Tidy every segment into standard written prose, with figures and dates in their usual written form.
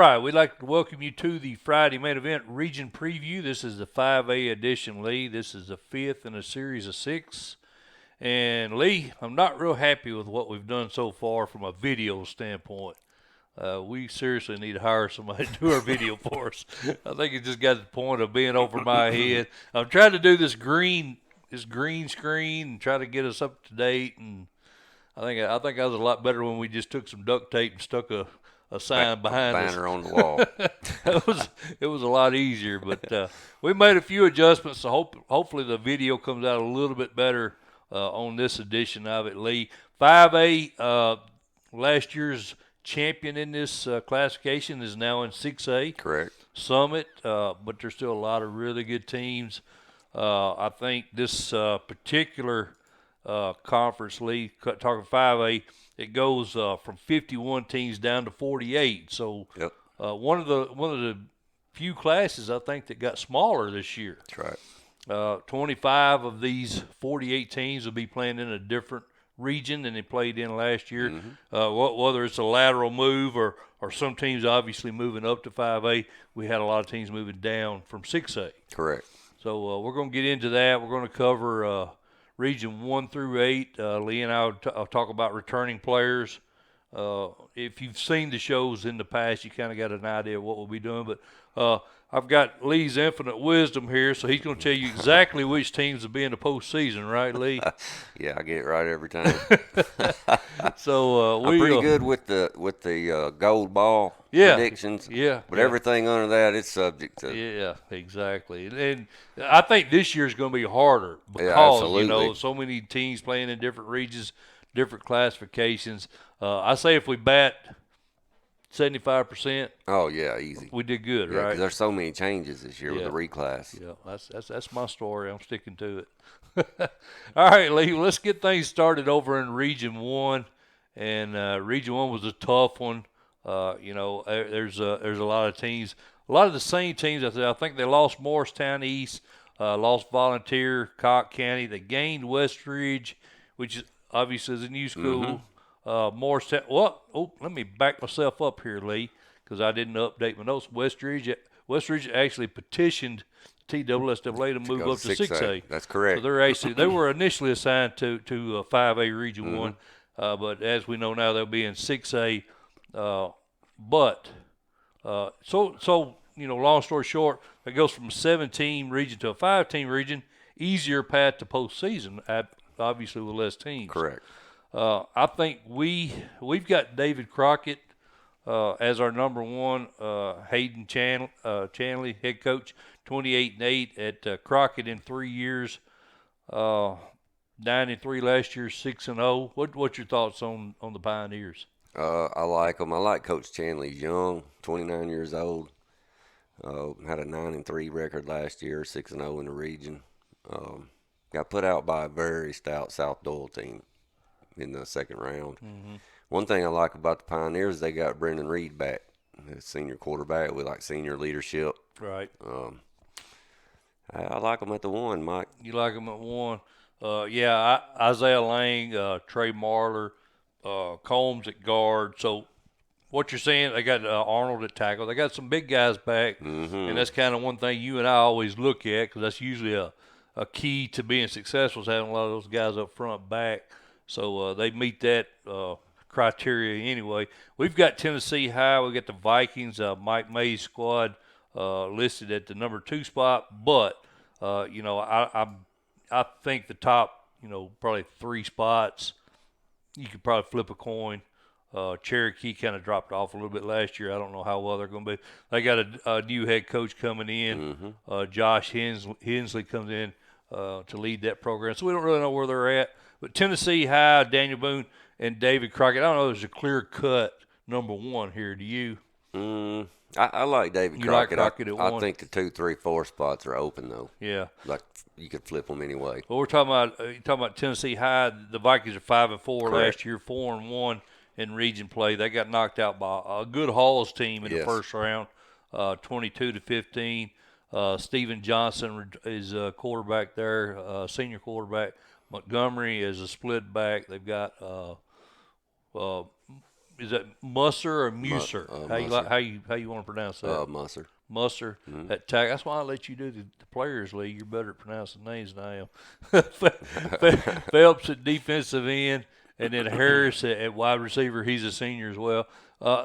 right, we'd like to welcome you to the Friday main event region preview. This is the 5A edition, Lee. This is the fifth in a series of 6. And, Lee, I'm not real happy with what we've done so far from a video standpoint. We seriously need to hire somebody to do our video for us. I think it just got to the point of being over my head. I'm trying to do this green screen and try to get us up to date. And I think I was a lot better when we just took some duct tape and stuck a sign behind us. Banner on the wall. It was a lot easier, but we made a few adjustments. So hopefully the video comes out a little bit better on this edition of it, Lee. 5A, last year's champion in this classification is now in 6A. Correct. Summit, but there's still a lot of really good teams. I think this particular conference, Lee, talking 5A, it goes from 51 teams down to 48. So yep. One of the few classes I think that got smaller this year. That's right. 25 of these 48 teams will be playing in a different region than they played in last year. Mm-hmm. Whether it's a lateral move or some teams obviously moving up to 5A, we had a lot of teams moving down from 6A. Correct. So we're going to get into that. We're going to cover Region 1 through 8. Lee and I will talk about returning players. If you've seen the shows in the past, you kind of got an idea of what we'll be doing. But I've got Lee's infinite wisdom here, so he's going to tell you exactly which teams will be in the postseason, right, Lee? Yeah, I get it right every time. So I'm pretty good with the gold ball predictions. Yeah, but everything under that is subject to. Yeah, exactly. And I think this year's going to be harder because so many teams playing in different regions, different classifications. I say if we bat 75%. Oh yeah, easy. We did good, right? Because there's so many changes this year with the reclass. Yeah, that's my story. I'm sticking to it. All right, Lee. Let's get things started over in Region 1, and Region 1 was a tough one. There's a lot of teams, a lot of the same teams. I think they lost Morristown East, lost Volunteer, Cock County. They gained Westridge, which is obviously is a new school. Mm-hmm. Morristown. Let me back myself up here, Lee, because I didn't update my notes. Westridge actually petitioned TSSAA to move up to 6A. That's correct. So they were initially assigned to 5A Region 1, but as we know now, they'll be in 6A. Long story short, it goes from a 7-team region to a 5-team region. Easier path to postseason, obviously with less teams. Correct. I think we've got David Crockett as our number one. Hayden Chanley, head coach, 28-8 at Crockett in 3 years. 9-3 last year, 6-0. What's your thoughts on the Pioneers? I like them. I like Coach Chanley. He's young, 29 years old. Had a 9-3 record last year, 6-0 in the region. Got put out by a very stout South Doyle team in the second round. Mm-hmm. One thing I like about the Pioneers is they got Brendan Reed back, the senior quarterback with senior leadership. Right. I like them at the 1, Mike. You like them at 1? Isaiah Lang, Trey Marler, Combs at guard. So what you're saying, they got Arnold at tackle. They got some big guys back, and that's kind of one thing you and I always look at because that's usually a key to being successful is having a lot of those guys up front back. So they meet that criteria anyway. We've got Tennessee High. We got the Vikings, Mike May's squad listed at the number 2 spot. But, I think the top, probably 3 spots, you could probably flip a coin. Cherokee kind of dropped off a little bit last year. I don't know how well they're going to be. They got a new head coach coming in. Mm-hmm. Josh Hensley comes in to lead that program. So we don't really know where they're at. But Tennessee High, Daniel Boone, and David Crockett, I don't know if there's a clear-cut number 1 here. Do you? I like David Crockett. You like Crockett at 1? I think the 2, 3, 4 spots are open, though. Yeah. Like you could flip them anyway. Well, we're talking about Tennessee High. The Vikings are 5-4 last year, 4-1 in region play. They got knocked out by a good Halls team in the first round, 22-15. Stephen Johnson is a quarterback there, senior quarterback. Montgomery is a split back. They've got is that Musser or Muser? Musser. How you want to pronounce that? Musser. Musser Mhm. at tackle. That's why I let you do the Players League. You're better at pronouncing names than I am. Phelps at defensive end, and then Harris at wide receiver. He's a senior as well.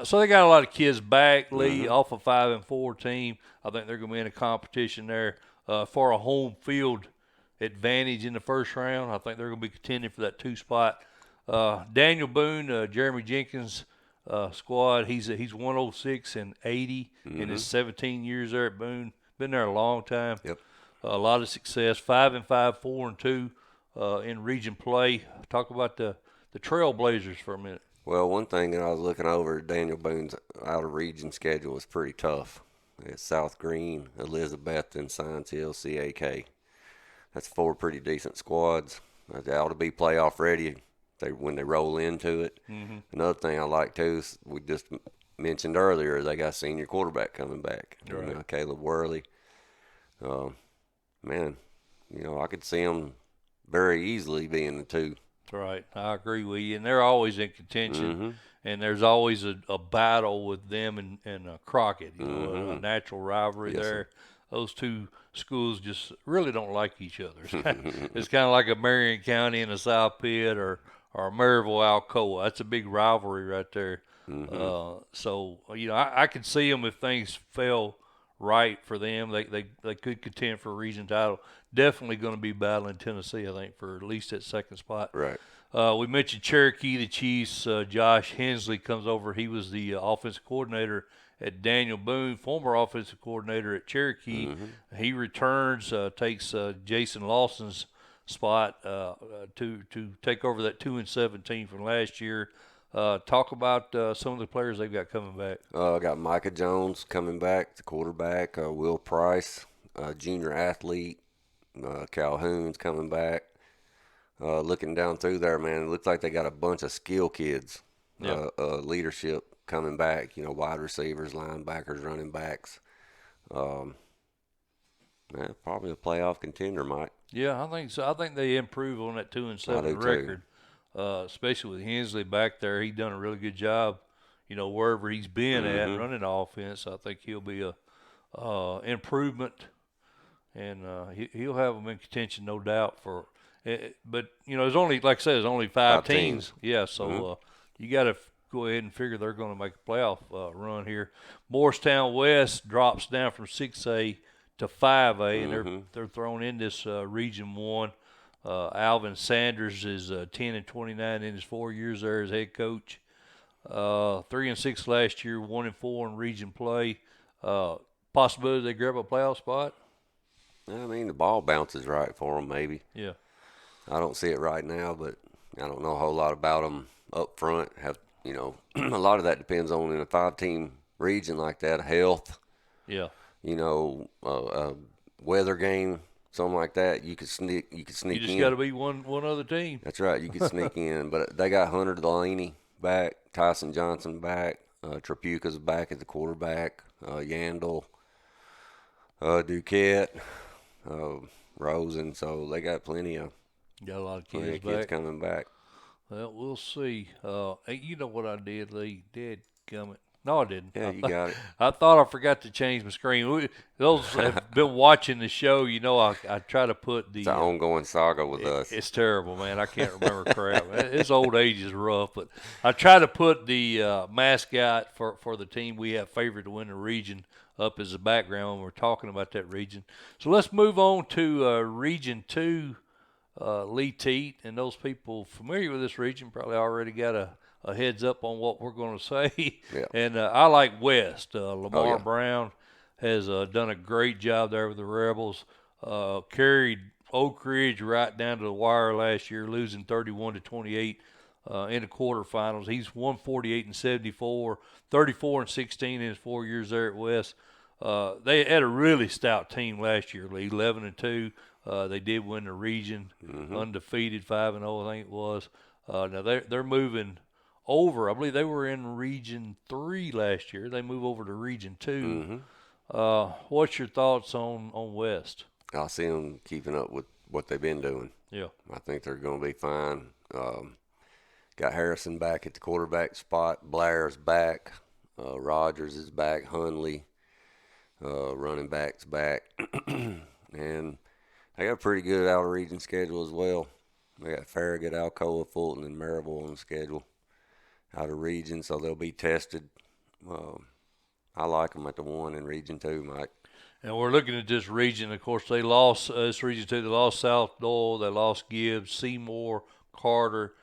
So they got a lot of kids back. Lee off a 5-4 team. I think they're going to be in a competition there for a home field advantage in the first round. I think they're going to be contending for that 2 spot. Daniel Boone, Jeremy Jenkins squad. He's 106 and 80 in his 17 years there at Boone. Been there a long time. Yep. A lot of success. 5-5, 4-2 in region play. Talk about the Trailblazers for a minute. Well, one thing that I was looking over, Daniel Boone's out of region schedule was pretty tough. It's South Green, Elizabeth, and Science Hill, CAK. That's 4 pretty decent squads. They ought to be playoff ready when they roll into it. Another thing I like too is we just mentioned earlier, they got senior quarterback coming back. Right. Caleb Worley. Man, I could see them very easily being the 2. Right, I agree with you, and they're always in contention, and there's always a battle with them and Crockett, a natural rivalry Yes, there. sir. Those 2 schools just really don't like each other. It's kind of like a Marion County and a South Pitt or Maryville Alcoa. That's a big rivalry right there. So I can see them if things fell right for them. They could contend for a region title. Definitely going to be battling Tennessee, I think, for at least that 2nd spot. Right. We mentioned Cherokee, the Chiefs. Josh Hensley comes over. He was the offensive coordinator at Daniel Boone, former offensive coordinator at Cherokee. He returns, takes Jason Lawson's spot to take over that 2-7 team from last year. Talk about some of the players they've got coming back. Got Micah Jones coming back, the quarterback. Will Price, junior athlete. Calhoun's coming back. Looking down through there, man, it looks like they got a bunch of skill kids. Leadership coming back. Wide receivers, linebackers, running backs. Man, probably a playoff contender, Mike. Yeah, I think so. I think they improve on that 2-7 record, especially with Hensley back there. He done a really good job, wherever he's been at running the offense. I think he'll be a improvement, and he'll have them in contention, no doubt. But there's only, like I said, there's only 5 teams. Yeah, so you got to go ahead and figure they're going to make a playoff run here. Morristown West drops down from 6A to 5A, and they're thrown in this Region 1. Alvin Sanders is 10-29 in his 4 years there as head coach. 3-6 last year, 1-4 in region play. Possibility they grab a playoff spot? I mean, the ball bounces right for them, maybe. Yeah. I don't see it right now, but I don't know a whole lot about them up front. A lot of that depends on in a 5-team region like that, health. Yeah. Weather game, something like that. You could sneak in. You just got to be one other team. That's right. You could sneak in, but they got Hunter Delaney back, Tyson Johnson back, Trapuka's back at the quarterback, Yandel, Duquette, Rosen. So they got plenty of kids coming back. Well, we'll see. Hey, you know what I did, Lee? Dadgummit. No, I didn't. Yeah, you got it. I thought I forgot to change my screen. Those have been watching the show, I try to put the... It's an ongoing saga with us. It's terrible, man. I can't remember crap. This old age is rough, but I try to put the mascot for the team we have favored to win the region up as a background when we're talking about that region. So let's move on to Region 2, Lee Teat, and those people familiar with this region probably already got a heads up on what we're going to say. Yeah. And I like West. Lamar yeah. Brown has done a great job there with the Rebels. Carried Oak Ridge right down to the wire last year, losing 31-28 in the quarterfinals. He's 148-74, 34-16 in his 4 years there at West. They had a really stout team last year, Lee, 11-2. They did win the region, undefeated, 5-0, I think it was. Now they're moving over. I believe they were in Region 3 last year. They move over to Region 2. What's your thoughts on West? I see them keeping up with what they've been doing. Yeah. I think they're going to be fine. Got Harrison back at the quarterback spot. Blair's back. Rogers is back. Hunley, running back's back. And they got a pretty good out-of-region schedule as well. They got Farragut, Alcoa, Fulton, and Maryville on the schedule out of region, so they'll be tested. I like them at the 1 in Region 2, Mike. And we're looking at this region. Of course, they lost this region 2. They lost South Doyle. They lost Gibbs, Seymour, Carter,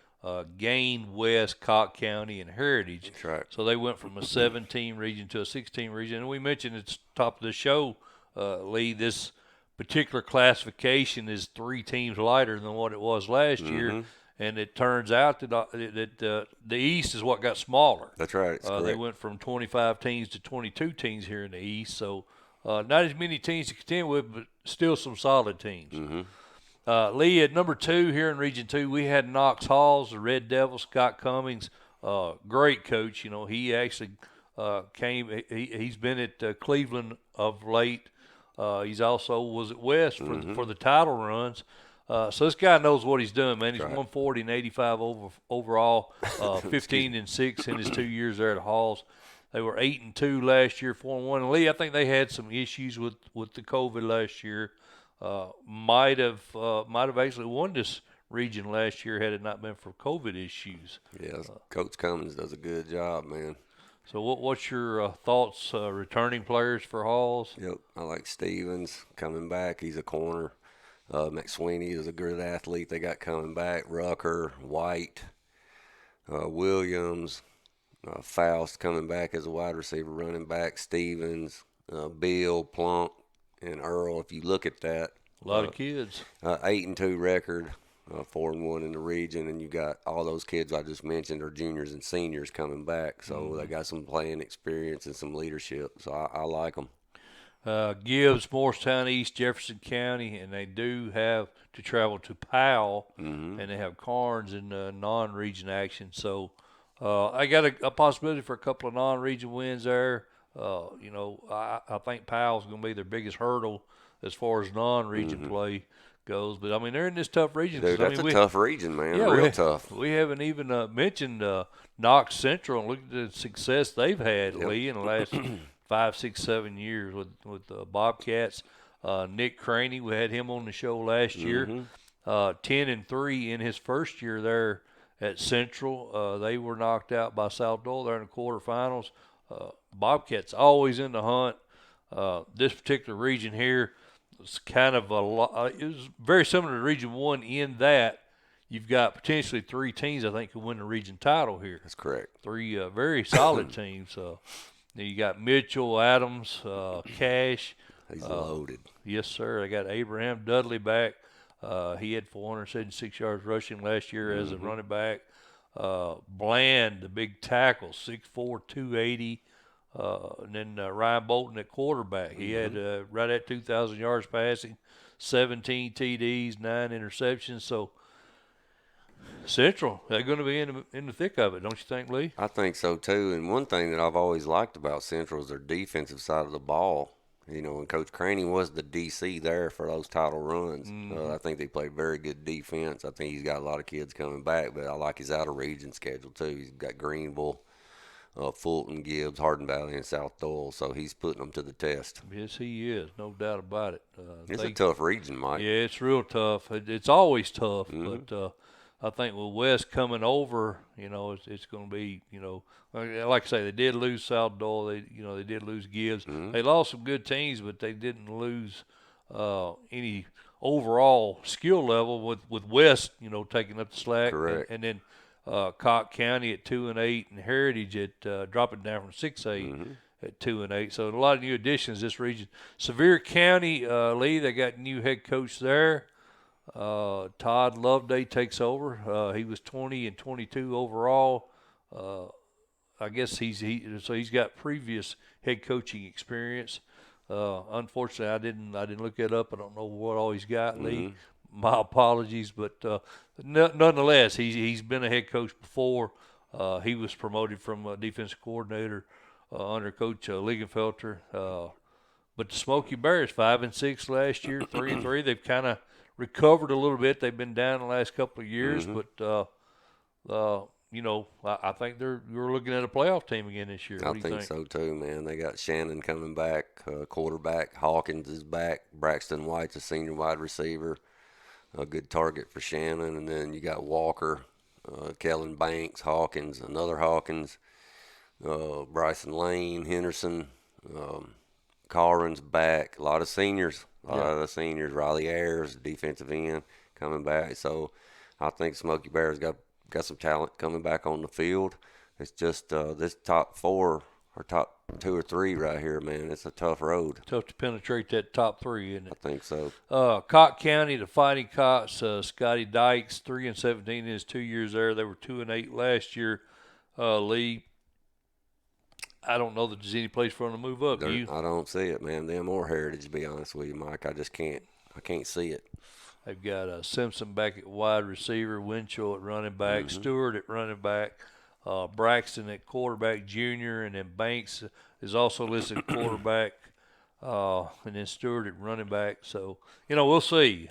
Gain, West, Cocke County, and Heritage. That's right. So they went from a 17 region to a 16 region. And we mentioned at the top of the show, Lee, this particular classification is 3 teams lighter than what it was last year. And it turns out that the East is what got smaller. That's right. They went from 25 teams to 22 teams here in the East. So not as many teams to contend with, but still some solid teams. Lee, at number 2 here in Region 2, we had Knox Halls, the Red Devils, Scott Cummings, great coach. You know, he actually he's been at Cleveland of late. He's also was at West for the title runs. So this guy knows what he's doing, man. He's 140 and 85 overall, 15 and 6 in his 2 years there at Halls. They were 8-2 last year, 4-1. And Lee, I think they had some issues with the COVID last year. Might have actually won this region last year had it not been for COVID issues. Yeah, Coach Cummins does a good job, man. So what's your thoughts, returning players for Halls? Yep, I like Stevens coming back. He's a corner. McSweeney is a good athlete they got coming back. Rucker, White, Williams, Faust coming back as a wide receiver, running back. Stevens, Bill, Plunk, and Earl. If you look at that, a lot of kids. 8-2 record, 4-1 in the region, and you got all those kids I just mentioned are juniors and seniors coming back. So they got some playing experience and some leadership. So I like them. Gibbs, Morristown East, Jefferson County, and they do have to travel to Powell, and they have Carnes in non-region action. So I got a possibility for a couple of non-region wins there. You know, I think Powell's going to be their biggest hurdle as far as non-region play goes. But, I mean, they're in this tough region. Dude, that's a tough region, man. Yeah, real tough. We haven't even mentioned Knox Central and look at the success they've had, Lee, in the last 5, 6, 7 years with the Bobcats. Nick Craney, we had him on the show last year. 10-3 in his first year there at Central. They were knocked out by South Doyle there in the quarterfinals. Bobcats always in the hunt. This particular region here was kind of it was very similar to Region 1 in that you've got potentially 3 teams I think could win the region title here. That's correct. 3 very solid teams. You got Mitchell, Adams, Cash. He's loaded. Yes, sir. They got Abraham Dudley back. He had 476 yards rushing last year as a running back. Bland, the big tackle, 6'4", 280. And then Ryan Bolton at quarterback. He had right at 2,000 yards passing, 17 TDs, 9 interceptions. So Central, they're going to be in the thick of it, don't you think, Lee? I think so, too. And one thing that I've always liked about Central is their defensive side of the ball. You know, and Coach Craney was the DC there for those title runs. I think they played very good defense. I think he's got a lot of kids coming back, but I like his out-of-region schedule, too. He's got Greenville, Fulton, Gibbs, Hardin Valley, and South Doyle, so he's putting them to the test. Yes, he is, no doubt about it. It's a tough region, Mike. Yeah, it's real tough. It's always tough, but I think with West coming over, you know, it's going to be, you know, like I say, they did lose South Doyle. They did lose Gibbs. They lost some good teams, but they didn't lose any overall skill level with West, you know, taking up the slack. Correct. And then Cocke County at 2-8 and Heritage at dropping down from 6-8 at 2-8. So a lot of new additions this region. Sevier County, Lee, they got new head coach there. Todd Loveday takes over. He was 20 and 22 overall. I guess he's got previous head coaching experience. Unfortunately, I didn't look it up. I don't know what all he's got, Lee. My apologies, but nonetheless, he's been a head coach before. He was promoted from a defensive coordinator under Coach Liegenfelter. But the Smoky Bears 5-6 last year, 3-3. They've kind of recovered a little bit. They've been down the last couple of years, but I think you're looking at a playoff team again this year. What I do you think think? so too, man. They got Shannon coming back, quarterback. Hawkins is back. Braxton White's a senior wide receiver, a good target for Shannon. And then you got Walker, Kellen Banks, Hawkins, another Hawkins, Bryson Lane, Henderson, Carlin's back. A lot of seniors. Riley Ayers, defensive end, coming back. So I think Smoky Bear's got some talent coming back on the field. It's just this top four or top 2 or 3 right here, man. It's a tough road. Tough to penetrate that top 3, isn't I it? think so. Cott County, the Fighting Cotts, Scotty Dykes, 3-17 in his 2 years there. They were 2-8 last year. Lee, I don't know that there's any place for them to move up. I don't see it, man. Them or Heritage, to be honest with you, Mike. I just can't. I can't see it. They've got Simpson back at wide receiver, Winchell at running back, Stewart at running back, Braxton at quarterback, junior, and then Banks is also listed at quarterback, and then Stewart at running back. So, we'll see.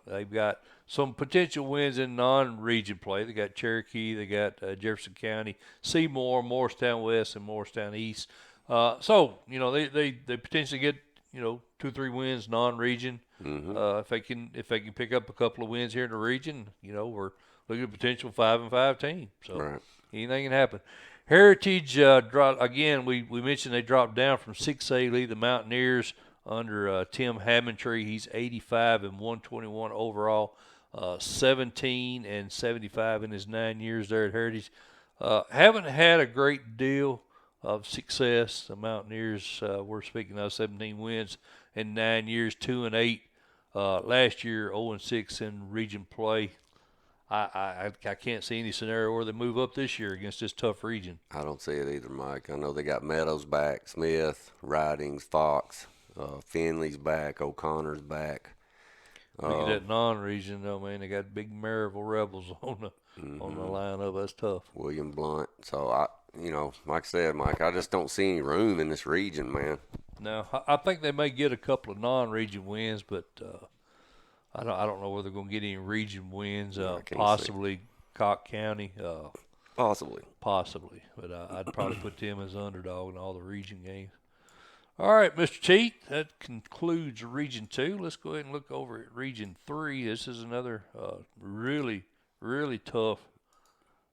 They've got some potential wins in non-region play. They got Cherokee, they got Jefferson County, Seymour, Morristown West, and Morristown East. So, they potentially get 2-3 wins non-region. If they can pick up a couple of wins here in the region, we're looking at a potential 5-5 team. So anything can happen. Heritage dropped again. We mentioned they dropped down from 6A. Lee, the Mountaineers under Tim Hammondtree. He's 85 and 121 overall, 17-75 in his 9 years there at Heritage. Haven't had a great deal of success. The Mountaineers, we're speaking of 17 wins in 9 years, 2-8. Last year, 0-6 in region play. I can't see any scenario where they move up this year against this tough region. I don't see it either, Mike. I know they got Meadows back, Smith, Ridings, Fox, Finley's back, O'Connor's back. Look at that non-region, though, man. They got big Maryville Rebels on the lineup. That's tough. William Blunt. So like I said, Mike, I just don't see any room in this region, man. Now, I think they may get a couple of non-region wins, but I don't know whether they're going to get any region wins. Possibly Cott County. Possibly. But I'd probably put them as underdog in all the region games. All right, Mr. Teat, that concludes Region 2. Let's go ahead and look over at Region 3. This is another really, really tough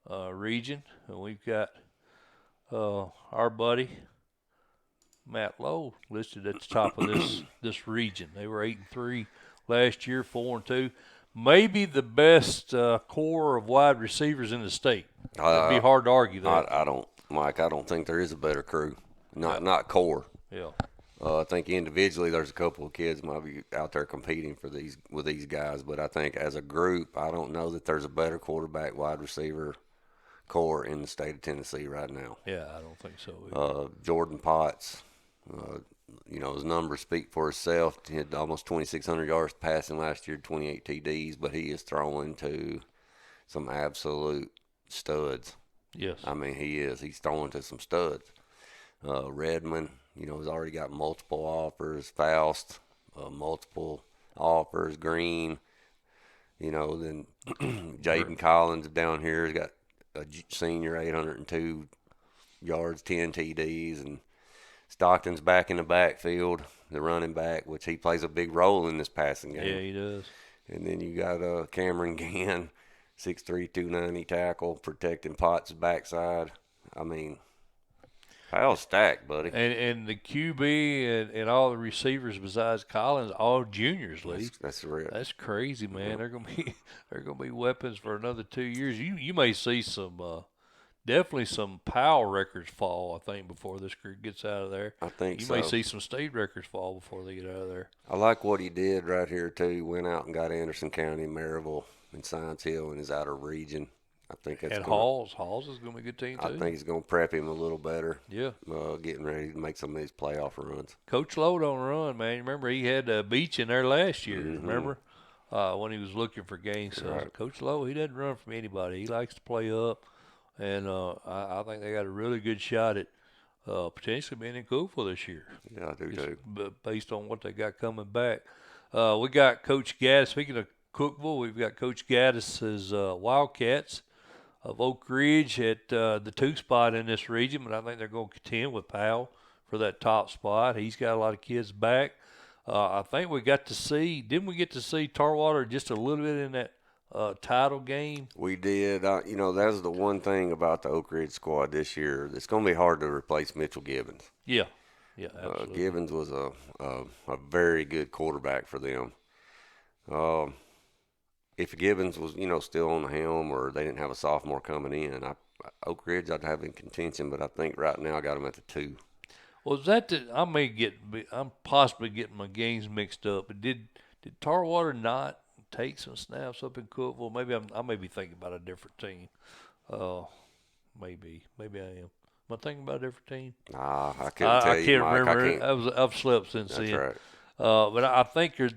region. And we've got our buddy Matt Lowe listed at the top of this region. They were 8-3 last year, 4-2. Maybe the best core of wide receivers in the state. It'd be hard to argue that. I don't, Mike. I don't think there is a better crew. Not core. Yeah. I think individually there's a couple of kids might be out there competing with these guys, but I think as a group, I don't know that there's a better quarterback, wide receiver core in the state of Tennessee right now. Yeah, I don't think so either. Jordan Potts. His numbers speak for itself. He had almost 2,600 yards passing last year, 28 TDs, but he is throwing to some absolute studs. Yes. I mean, he is. He's throwing to some studs. Redmond, has already got multiple offers. Faust, multiple offers. Green, then Jaden Collins down here has got a senior, 802 yards, 10 TDs, and Stockton's back in the backfield, the running back, which he plays a big role in this passing game. Yeah, he does. And then you got Cameron Gann, 6'3", 290 tackle, protecting Potts' backside. I mean, how stacked, buddy. And the QB and all the receivers besides Collins, all juniors, Lee. That's real. That's crazy, man. Yeah. They're gonna be weapons for another 2 years. You may see some definitely some POW records fall, I think, before this group gets out of there. I think you may see some state records fall before they get out of there. I like what he did right here, too. He went out and got Anderson County, Maryville, and Science Hill in his outer region. I think that's Halls is going to be a good team, too. I think he's going to prep him a little better. Yeah. Getting ready to make some of these playoff runs. Coach Lowe don't run, man. Remember, he had Beach in there last year, remember? When he was looking for games. So right. Coach Lowe, he doesn't run from anybody. He likes to play up. And I think they got a really good shot at potentially being in Cookville this year. Yeah, I do too. Based on what they got coming back. We got Coach Gaddis. Speaking of Cookville, we've got Coach Gaddis's Wildcats. of Oak Ridge at the 2 spot in this region, but I think they're going to contend with Powell for that top spot. He's got a lot of kids back. I think we got to see, didn't we get to see Tarwater just a little bit in that title game? We did. You know, that's the one thing about the Oak Ridge squad this year. It's going to be hard to replace Mitchell Gibbons. Yeah, absolutely. Gibbons was a very good quarterback for them. If Gibbons was, you know, still on the helm or they didn't have a sophomore coming in, Oak Ridge I'd have in contention, but I think right now I got them at the 2. Was that I'm possibly getting my games mixed up, but did Tarwater not take some snaps up in Cookeville? Maybe I may be thinking about a different team. Maybe I am. Am I thinking about a different team? Nah, I couldn't tell I you, can't Mike. remember. I've slept since That's then. right. But I think I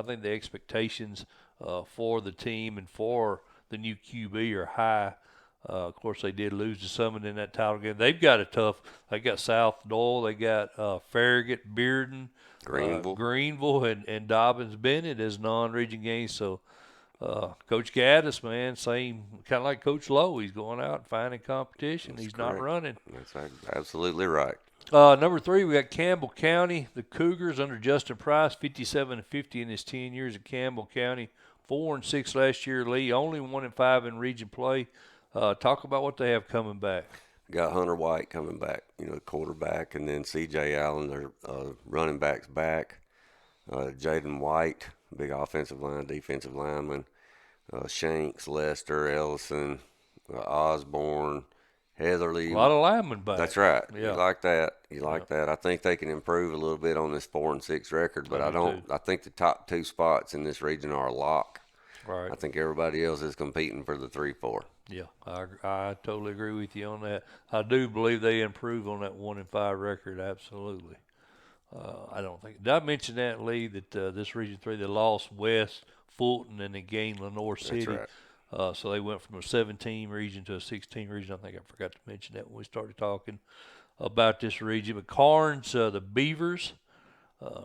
think the expectations for the team and for the new QB are high. Of course, they did lose to Summit in that title game. They've got a tough. They got South Doyle. They got Farragut, Bearden, Greenville, and Dobbins Bennett as non-region games. So, Coach Gaddis, man, same kind of like Coach Lowe. He's going out and finding competition. He's correct. not running. That's absolutely right. Number 3, we got Campbell County. The Cougars under Justin Price, 57-50 in his 10 years at Campbell County. 4-6 last year. Lee only 1-5 in region play. Talk about what they have coming back. Got Hunter White coming back, you know, quarterback, and then C.J. Allen, their running backs back. Jaden White, big offensive line, defensive lineman. Shanks, Lester, Ellison, Osborne, Heatherly. A lot of linemen back. That's right. Yeah. You like that. You like that. I think they can improve a little bit on this 4-6 record, but I don't. I think the top 2 spots in this region are a lock. Right. I think everybody else is competing for the 3-4. Yeah, I totally agree with you on that. I do believe they improve on that 1-5 record. Absolutely. I don't think. Did I mention that, Lee, that this Region 3, they lost West, Fulton, and they gained Lenore City. That's right. So they went from a 17 region to a 16 region. I think I forgot to mention that when we started talking about this region. But Carnes, the Beavers,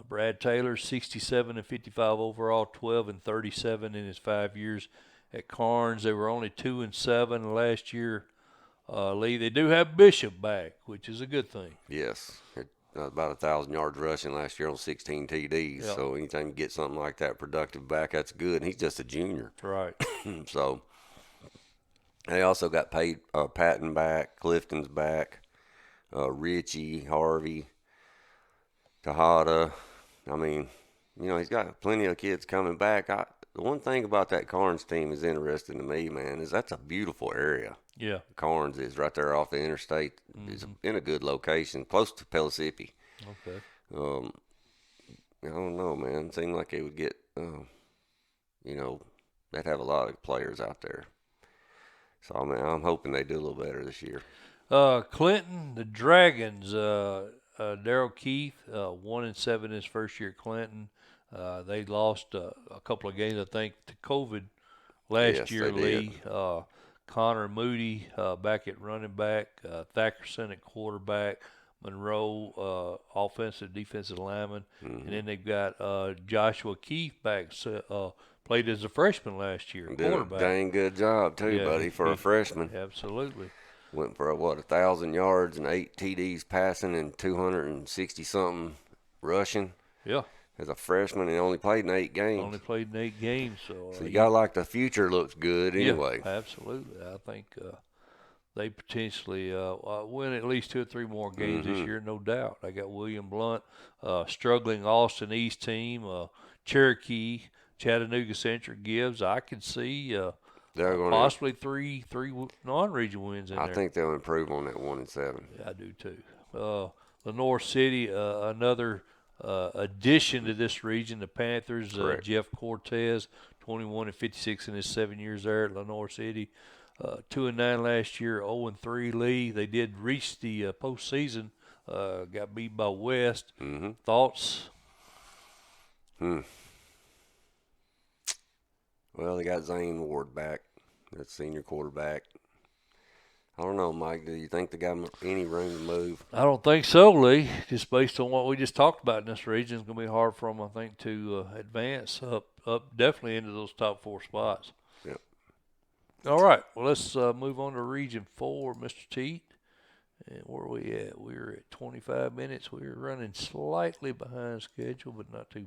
Brad Taylor, 67-55 overall, 12-37 in his 5 years at Carnes. They were only 2-7 last year. Lee, they do have Bishop back, which is a good thing. Yes. About 1,000 yards rushing last year on 16 TDs. Yep. So anytime you get something like that productive back, that's good. And he's just a junior. Right. So they also got Patton back, Clifton's back, Richie, Harvey, Tejada. I mean, you know, he's got plenty of kids coming back. The one thing about that Carnes team is interesting to me, man, is that's a beautiful area. Yeah. Carnes is right there off the interstate. It's in a good location, close to Pellissippi. Okay. I don't know, man. It seemed like it would get, you know, they'd have a lot of players out there. So, I mean, I'm hoping they do a little better this year. Clinton, the Dragons, Daryl Keith, 1-7 his first year at Clinton. They lost a couple of games, I think, to COVID last year, Lee. Connor Moody back at running back, Thackerson at quarterback, Monroe offensive, defensive lineman, and then they've got Joshua Keith back, played as a freshman last year, quarterback. Dang good job too, buddy, for a freshman. Absolutely. Went for 1,000 yards and 8 TDs passing and 260 something rushing. Yeah. As a freshman, he only played in 8 games. Only played in 8 games, so you got like the future looks good anyway. Yeah, absolutely. I think they potentially win at least 2 or 3 more games this year, no doubt. I got William Blunt, struggling Austin East team, Cherokee, Chattanooga Central Gibbs. I could see they're going possibly three non-region wins in there. I think they'll improve on that 1-7. Yeah, I do too. Lenore City, another addition to this region, the Panthers, Jeff Cortez, 21-56 in his 7 years there at Lenore City. 2-9 last year, 0-3. Lee, they did reach the postseason, got beat by West. Thoughts? Well, they got Zane Ward back, that senior quarterback. I don't know, Mike. Do you think they got any room to move? I don't think so, Lee. Just based on what we just talked about in this region, it's going to be hard for them, I think, to advance up definitely into those top 4 spots. Yep. All right. Well, let's move on to Region 4, Mr. Teat. And where are we at? We're at 25 minutes. We're running slightly behind schedule, but not too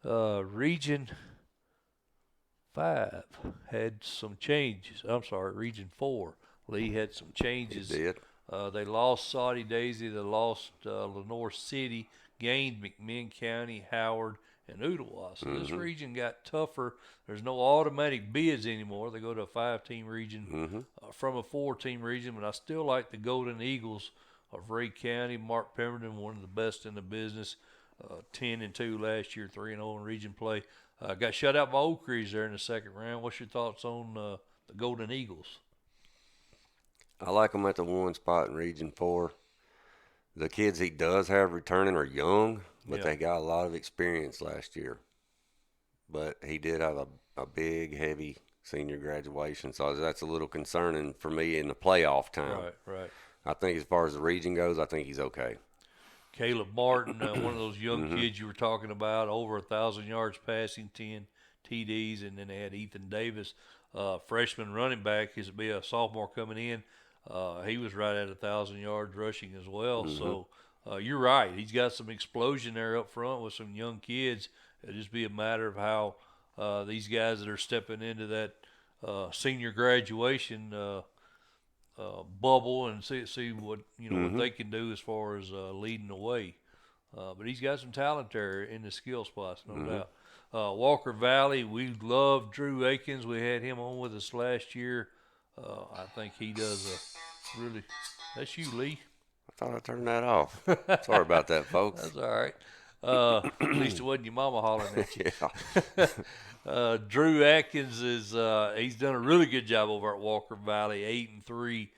bad. Region 5 had some changes. I'm sorry, Region 4. Lee had some He changes. did. They lost Saudi Daisy. They lost Lenore City, gained McMinn County, Howard, and Ooltewah. So this region got tougher. There's no automatic bids anymore. They go to a 5-team region from a 4-team region. But I still like the Golden Eagles of Ray County. Mark Pemberton, one of the best in the business. 10-2 last year, 3-0 in region play. Got shut out by Oak Ridge there in the second round. What's your thoughts on the Golden Eagles? I like him at the 1 spot in Region 4. The kids he does have returning are young, but they got a lot of experience last year. But he did have a big, heavy senior graduation, so that's a little concerning for me in the playoff time. Right. I think as far as the region goes, I think he's okay. Caleb Martin, one of those young kids you were talking about, over 1,000 yards passing, 10 TDs, and then they had Ethan Davis, freshman running back. He'll be a sophomore coming in. He was right at 1,000 yards rushing as well. So you're right. He's got some explosion there up front with some young kids. It'll just be a matter of how these guys that are stepping into that senior graduation bubble and see what what they can do as far as leading the way. But he's got some talent there in the skill spots, no doubt. Walker Valley, we love Drew Akins. We had him on with us last year. I think he does a really. That's you, Lee. I thought I turned that off. Sorry about that, folks. That's all right. At least it wasn't your mama hollering at you. Drew Atkins is he's done a really good job over at Walker Valley, 8-3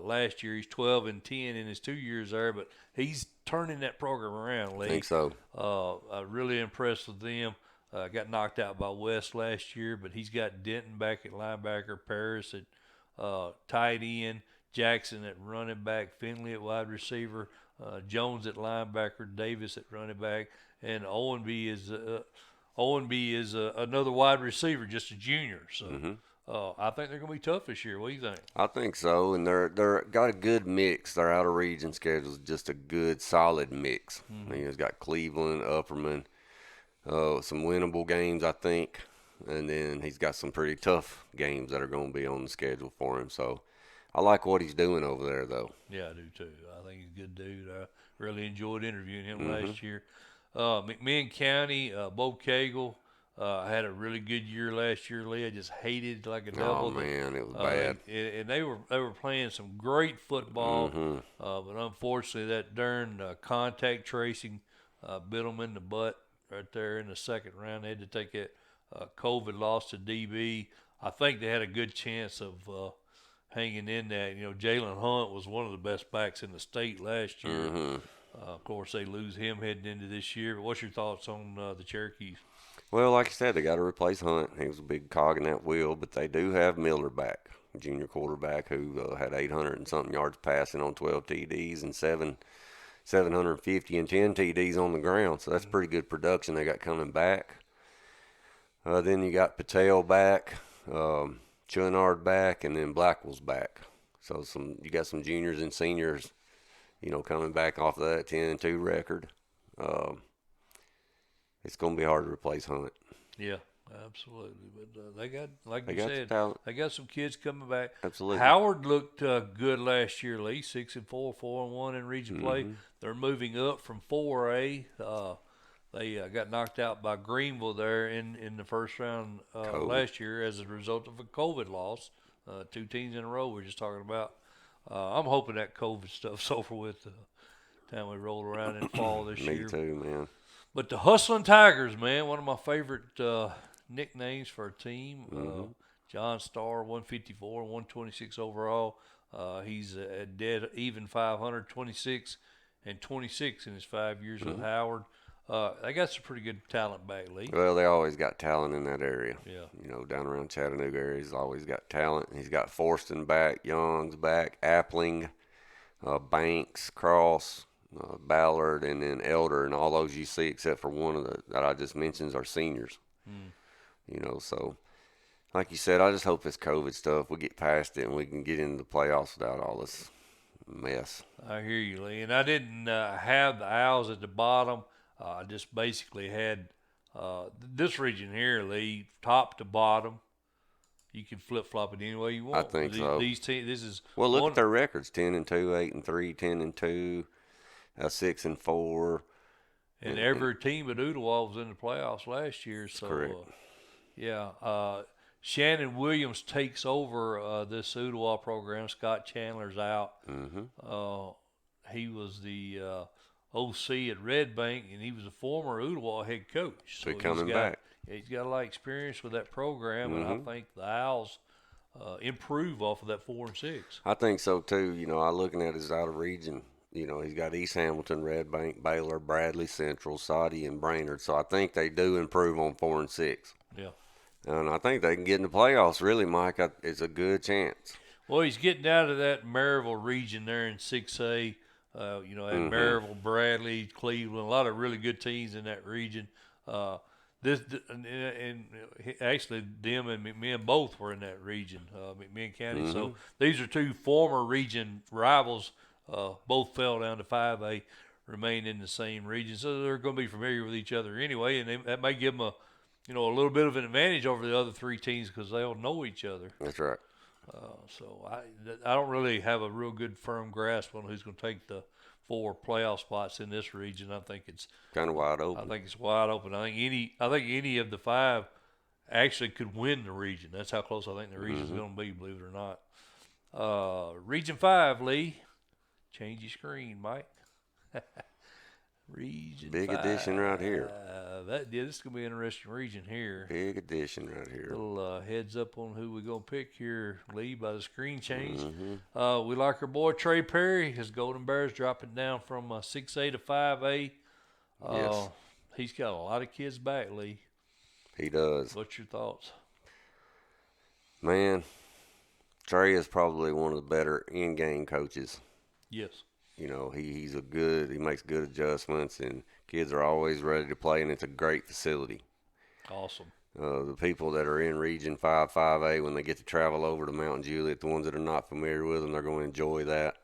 last year. He's 12-10 in his 2 years there, but he's turning that program around, Lee. I think so. I'm really impressed with them. Got knocked out by West last year, but he's got Denton back at linebacker, Paris at tight end, Jackson at running back, Finley at wide receiver, Jones at linebacker, Davis at running back, and Owenby is another wide receiver, just a junior. So I think they're going to be tough this year. What do you think? I think so, and they're got a good mix. Their out of region schedule is just a good, solid mix. He's got Cleveland, Upperman, some winnable games, I think, and then he's got some pretty tough games that are going to be on the schedule for him. So I like what he's doing over there, though. Yeah, I do too. I think he's a good dude. I really enjoyed interviewing him last year. McMinn County, Bo Cagle had a really good year last year. Lee, I just hated like a devil. Oh man, it was bad. And they were playing some great football, but unfortunately that darn contact tracing bit them in the butt right there in the second round. They had to take that COVID loss to DB. I think they had a good chance of hanging in that. Jalen Hunt was one of the best backs in the state last year. Of course, they lose him heading into this year. But what's your thoughts on the Cherokees? Well, like I said, they got to replace Hunt. He was a big cog in that wheel, but they do have Miller back, junior quarterback who had 800 and something yards passing on 12 TDs and 750 and 10 TDs on the ground. So that's pretty good production they got coming back. Then you got Patel back, Chouinard back, and then Blackwell's back. So you got some juniors and seniors, coming back off of that 10-2 record. It's going to be hard to replace Hunt. Yeah, absolutely. But they got, like you got said, talent. they got some kids coming back. Absolutely. Howard looked good last year, Lee. 6-4, 4-1 in region play. They're moving up from 4A. They got knocked out by Greenville there in the first round last year as a result of a COVID loss. 2 teams in a row we're just talking about. I'm hoping that COVID stuff's over with the time we roll around in fall this year. Me too, man. But the Hustling Tigers, man, one of my favorite nicknames for a team. John Starr, 154, 126 overall. He's a dead even 500, 26 and 26 in his 5 years with Howard. They got some pretty good talent back, Lee. Well, they always got talent in that area. Yeah. Down around Chattanooga area, he's always got talent. He's got Forston back, Young's back, Appling, Banks, Cross, Ballard, and then Elder, and all those you see except for one of that I just mentioned are seniors. So like you said, I just hope this COVID stuff, we get past it and we can get into the playoffs without all this mess. I hear you, Lee. And I didn't have the Owls at the bottom. I just basically had this region here, Lee, top to bottom. You can flip flop it any way you I want. think so. These teams, this is Well, look one, at their records: 10-2, 8-3, 10-2, 6-4. and every team at Ooltewah was in the playoffs last year. So, correct. Yeah. Shannon Williams takes over this Ooltewah program. Scott Chandler's out. Mm-hmm. He was the OC at Red Bank, and he was a former Ooltewah head coach. So he's coming back. He's got a lot of experience with that program, and I Mm-hmm. think the Owls improve off of that 4-6. I think so too. You know, I looking at his out of region. You know, he's got East Hamilton, Red Bank, Baylor, Bradley Central, Saudi, and Brainerd. So I think they do improve on 4-6. Yeah. And I think they can get in the playoffs. Really, Mike, it's a good chance. Well, he's getting out of that Maryville region there in 6A. You know, at Mm-hmm. Maryville, Bradley, Cleveland, a lot of really good teams in that region. And actually, them and McMinn both were in that region, McMinn County. Mm-hmm. So these are two former region rivals. Both fell down to 5A, remain in the same region, so they're going to be familiar with each other anyway, and that may give them a little bit of an advantage over the other three teams because they'll know each other. That's right. So I don't really have a real good firm grasp on who's going to take the 4 playoff spots in this region. I think it's Kind of wide open. I think it's wide open. I think any of the 5 actually could win the region. That's how close I think the region's Mm-hmm. going to be, believe it or not. Region 5, Lee. Change your screen, Mike. Region Big 5. addition right here. This is going to be an interesting region here. Big addition right here. Little heads up on who we're going to pick here, Lee, by the screen change. Mm-hmm. We like our boy Trey Perry. His Golden Bears dropping down from 6A to 5A. Yes. He's got a lot of kids back, Lee. He does. What's your thoughts? Man, Trey is probably one of the better in-game coaches. Yes. You know, he makes good adjustments, and kids are always ready to play, and it's a great facility. Awesome. The people that are in Region 5, 5A, when they get to travel over to Mount Juliet, the ones that are not familiar with them, they're going to enjoy that.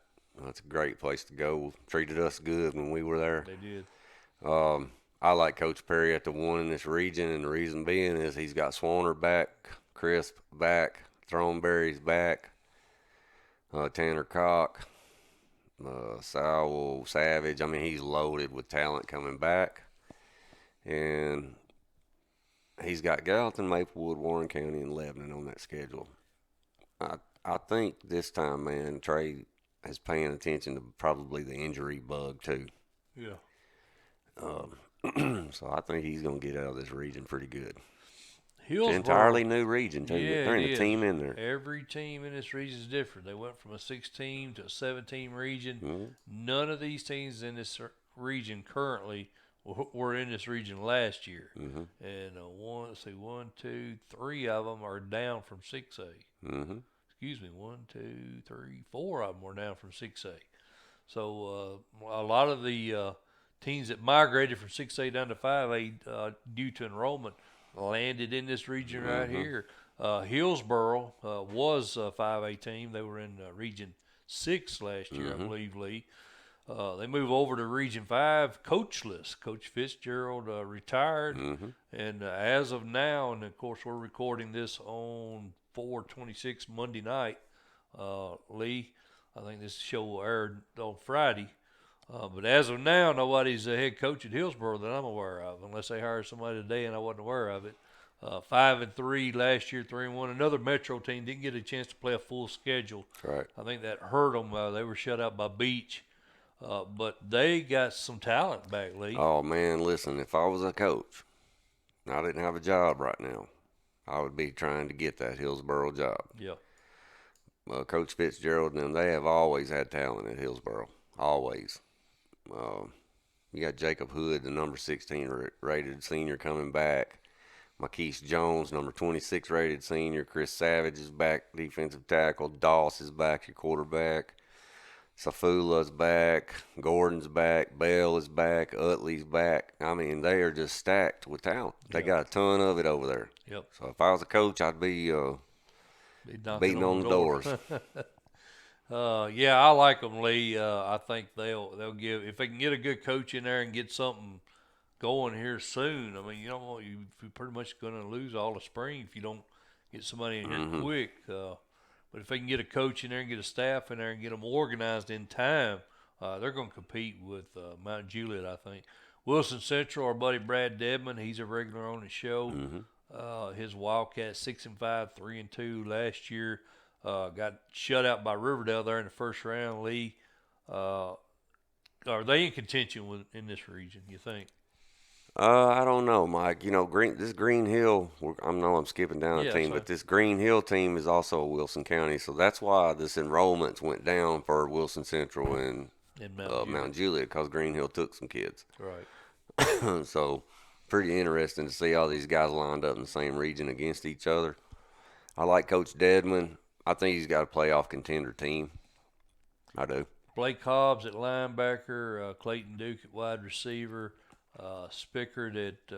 It's a great place to go. Treated us good when we were there. They did. I like Coach Perry at the 1 in this region, and the reason being is he's got Swanner back, Crisp back, Throneberry's back, Tanner Cock, Sowell, Savage. I mean, he's loaded with talent coming back. And he's got Gallatin, Maplewood, Warren County, and Lebanon on that schedule. I think this time, man, Trey is paying attention to probably the injury bug, too. Yeah. So I think he's going to get out of this region pretty good. Hillsboro, Entirely new region, too. Yeah, There ain't it a is. team in there. Every team in this region is different. They went from a 6-team to a 7-team region. Mm-hmm. None of these teams in this region currently were in this region last year. Mm-hmm. And 3 of them are down from 6A. Mm-hmm. Excuse me, 4 of them were down from 6A. So a lot of the teams that migrated from 6A down to 5A due to enrollment landed in this region right here. Hillsboro was a 5A team. They were in Region 6 last year, I believe, Lee. They move over to Region 5, coachless. Coach Fitzgerald retired. And as of now, and of course we're recording this on 4/26 Monday night, Lee, I think this show will air on Friday. But as of now, nobody's a head coach at Hillsboro that I'm aware of, unless they hired somebody today and I wasn't aware of it. 5-3 last year, 3-1. Another Metro team didn't get a chance to play a full schedule. Right. I think that hurt them. They were shut out by Beach. But they got some talent back, Lee. Oh, man, listen, if I was a coach and I didn't have a job right now, I would be trying to get that Hillsboro job. Yeah. Coach Fitzgerald and them, they have always had talent at Hillsboro. Always. You got Jacob Hood, the number 16 rated senior, coming back. Marquise Jones, number 26 rated senior. Chris Savage is back, defensive tackle. Doss is back, your quarterback. Safula's back, Gordon's back, Bell is back, Utley's back. I mean, they are just stacked with talent. They Yep. got a ton of it over there. Yep. So if I was a coach, I'd be Be knocking beating on the doors. Yeah, I like them, Lee. I think they'll give if they can get a good coach in there and get something going here soon. I mean, you're pretty much going to lose all the spring if you don't get somebody in here quick. But if they can get a coach in there and get a staff in there and get them organized in time, they're going to compete with Mount Juliet, I think. Wilson Central, our buddy Brad Dedman, he's a regular on the show. His Wildcats 6-5, 3-2 last year. Got shut out by Riverdale there in the first round. Lee, are they in contention in this region? You think? I don't know, Mike. You know, this Green Hill. I know I'm skipping down a Yeah, team, so but this Green Hill team is also a Wilson County, so that's why this enrollments went down for Wilson Central and in Mount Mount Juliet because Green Hill took some kids. Right. So pretty interesting to see all these guys lined up in the same region against each other. I like Coach Dedman. I think he's got a playoff contender team. I do. Blake Hobbs at linebacker, Clayton Duke at wide receiver, Spickard at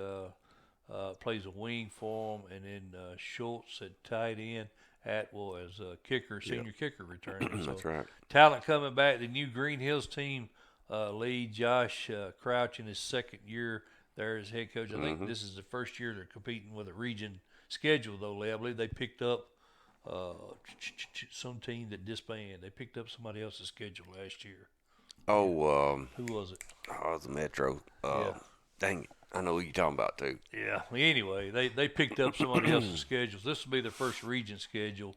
plays a wing for him, and then Schultz at tight end. Atwell as a kicker, senior kicker returning. So That's right. talent coming back. The new Green Hills team, lead Josh Crouch in his second year there as head coach. I think this is the first year they're competing with a region schedule, though, Lee. I believe they picked up some team that disbanded. They picked up somebody else's schedule last year. Oh, Who was it? oh, it was the Metro. Yeah. Dang it. I know who you're talking about, too. Yeah. Anyway, they picked up somebody else's schedules. This will be their first region schedule.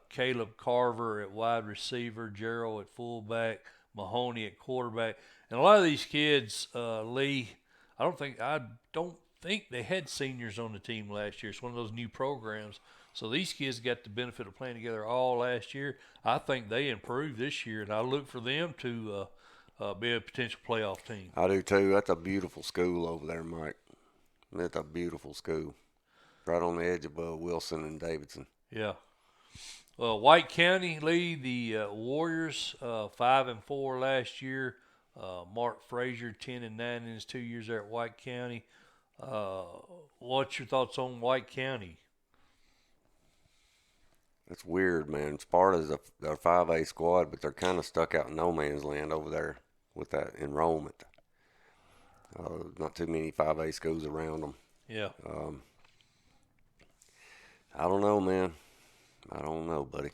Caleb Carver at wide receiver, Gerald at fullback, Mahoney at quarterback, and a lot of these kids, Lee, I don't think they had seniors on the team last year. It's one of those new programs. So these kids got the benefit of playing together all last year. I think they improved this year, and I look for them to be a potential playoff team. I do, too. That's a beautiful school over there, Mike. That's a beautiful school. Right on the edge of Wilson and Davidson. Yeah. White County lead the Warriors 5-4 last year. Mark Frazier 10-9 in his 2 years there at White County. What's your thoughts on White County? It's weird, man. Sparta's their 5A squad, but they're kind of stuck out in no man's land over there with that enrollment. Not too many 5A schools around them. Yeah. I don't know, man. I don't know, buddy.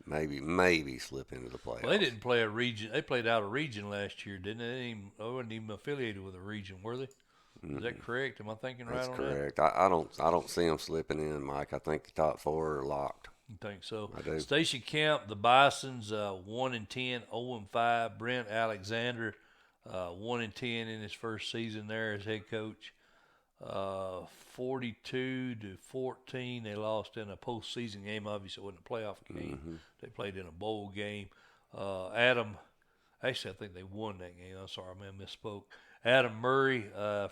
Maybe slip into the playoffs. Well, they didn't play a region. They played out a region last year, didn't they? They weren't even affiliated with a region, were they? Is that correct? Am I thinking right That's on correct. That? I don't see them slipping in, Mike. I think the top four are locked. You think so? I do. Station Camp, the Bisons 1-10, 0-5. Brent Alexander 1-10 in his first season there as head coach. 42-14. They lost in a postseason game. Obviously, it wasn't a playoff game. They played in a bowl game. Actually, I think they won that game. I'm sorry, man, misspoke. Adam Murray,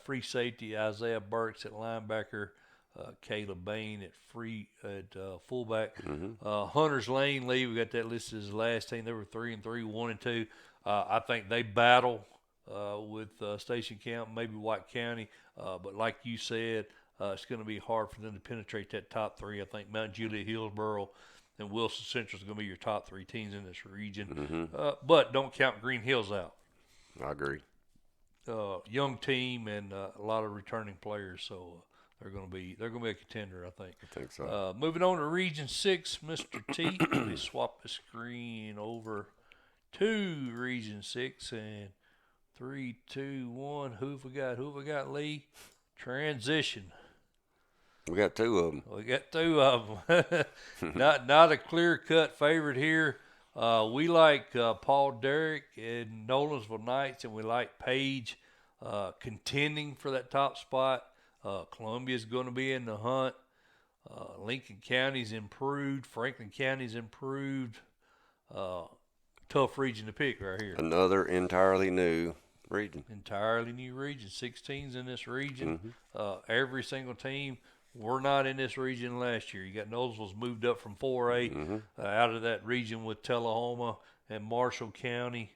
free safety. Isaiah Burks at linebacker. Caleb Bain at fullback. Hunters Lane, Lee, we got that listed as the last team. They were 3-3, 1-2. I think they battle with Station Camp, maybe White County. But like you said, it's going to be hard for them to penetrate that top three. I think Mount Juliet, Hillsboro, and Wilson Central is going to be your top three teams in this region. But don't count Green Hills out. I agree. Young team and a lot of returning players, so they're going to be a contender, I think. I think so. Moving on to Region 6, Mr. Teat. Let me swap the screen over to Region 6 and 3, 2, 1. Who have we got, Lee? Transition. We got two of them. We got two of them. not a clear-cut favorite here. We like Paul Derrick and Nolensville Knights, and we like Page contending for that top spot. Columbia's going to be in the hunt. Lincoln County's improved. Franklin County's improved. Tough region to pick right here. Another entirely new region. Entirely new region. 6 teams in this region. Every single team. We're not in this region last year. You got Nolensville's moved up from 4A out of that region with Tullahoma. and Marshall County.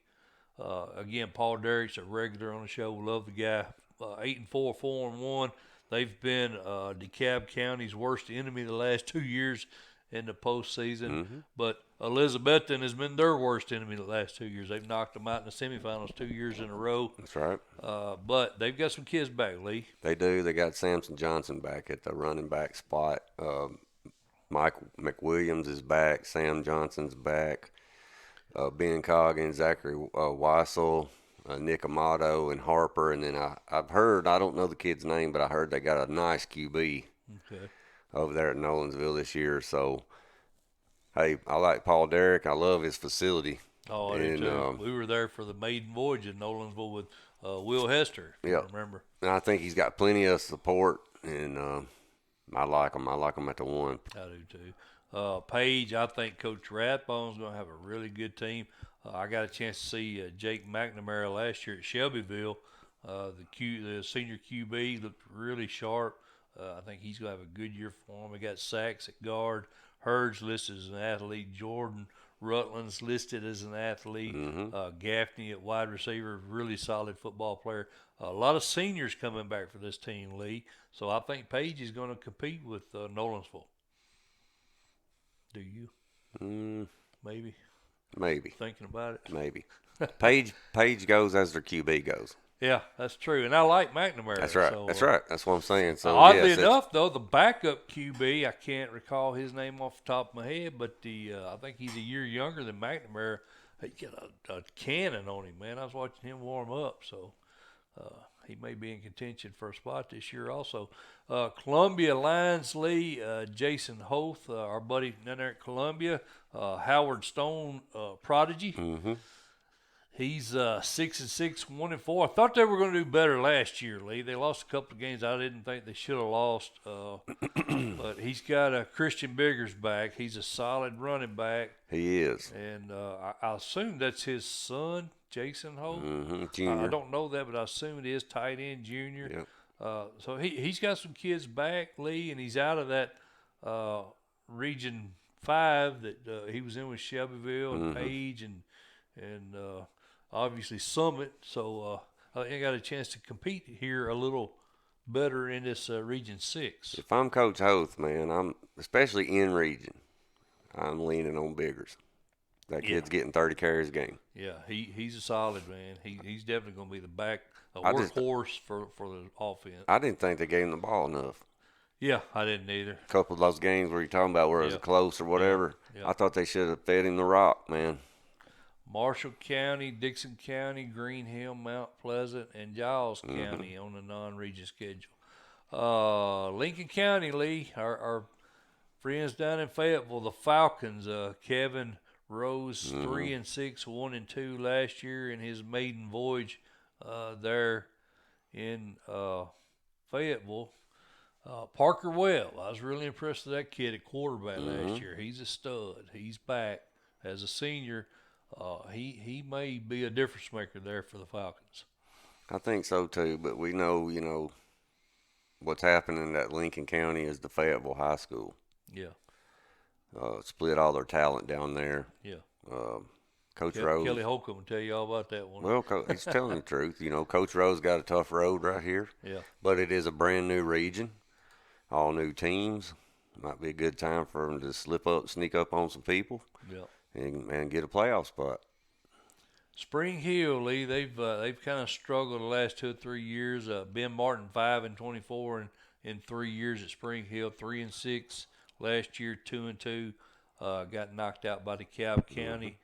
Again, Paul Derrick's a regular on the show. Love the guy. 8-4, 4-1. They've been DeKalb County's worst enemy the last 2 years in the postseason. Mm-hmm. But Elizabethton has been their worst enemy the last 2 years. They've knocked them out in the semifinals 2 years in a row. That's right. But they've got some kids back, Lee. They do. They got Samson Johnson back at the running back spot. Mike McWilliams is back. Sam Johnson's back. Ben Coggins, Zachary Weissel, Nick Amato, and Harper. And then I've heard, I don't know the kid's name, but I heard they got a nice QB over there at Nolensville this year. So, hey, I like Paul Derrick. I love his facility. Oh, I do too. We were there for the maiden voyage in Nolensville with Will Hester. Yeah, remember. And I think he's got plenty of support, and I like him. I like him at the one. I do too. Page, I think Coach Rathbone's going to have a really good team. I got a chance to see Jake McNamara last year at Shelbyville. The senior QB looked really sharp. I think he's going to have a good year for him. We got Sachs at guard. Hurds listed as an athlete. Jordan Rutland's listed as an athlete. Gaffney at wide receiver, really solid football player. A lot of seniors coming back for this team, Lee. So I think Page is going to compete with Nolensville. Do you? Maybe. Thinking about it? Maybe. Page goes as their QB goes. Yeah, that's true. And I like McNamara. That's right. So, that's right. That's what I'm saying. So oddly enough, though, the backup QB, I can't recall his name off the top of my head, but I think he's a year younger than McNamara. He got a cannon on him, man. I was watching him warm up, so he may be in contention for a spot this year also. Columbia Lions, Lee, Jason Hoth, our buddy down there at Columbia, Howard Stone, prodigy. Mm-hmm. He's 6-6, 1-4. I thought they were going to do better last year, Lee. They lost a couple of games I didn't think they should have lost. But he's got Christian Biggers back. He's a solid running back. He is. And I assume that's his son, Jason Holt. Junior. I don't know that, but I assume it is tight end junior. Yep. So he's got some kids back, Lee, and he's out of that Region 5 that he was in with Shelbyville and Page and obviously Summit. So I think I got a chance to compete here a little better in this Region 6. If I'm Coach Hoth, man, I'm especially in region, I'm leaning on Biggers. That kid's getting 30 carries a game. Yeah, he's a solid man. He's definitely going to be the workhorse for the offense. I didn't think they gave him the ball enough. Yeah, I didn't either. A couple of those games where you're talking about where it was close or whatever, I thought they should have fed him the rock, man. Marshall County, Dixon County, Green Hill, Mount Pleasant, and Giles County on the non-region schedule. Lincoln County, Lee, our friends down in Fayetteville, the Falcons, Kevin Rose, 3-6, 1-2 last year in his maiden voyage there in Fayetteville. Parker Webb, I was really impressed with that kid at quarterback last year. He's a stud. He's back as a senior. He may be a difference maker there for the Falcons. I think so too, but we know, what's happening at Lincoln County is the Fayetteville High School. Yeah. Split all their talent down there. Yeah. Coach Rose. Kelly Holcomb will tell you all about that one. Well, he's telling the truth. Coach Rose got a tough road right here. Yeah. But it is a brand new region, all new teams. Might be a good time for them to sneak up on some people. Yeah. And get a playoff spot. Spring Hill, Lee, they've kind of struggled the last 2 or 3 years. Ben Martin 5-24 in 3 years at Spring Hill, 3-6 last year, 2-2. Got knocked out by DeKalb County.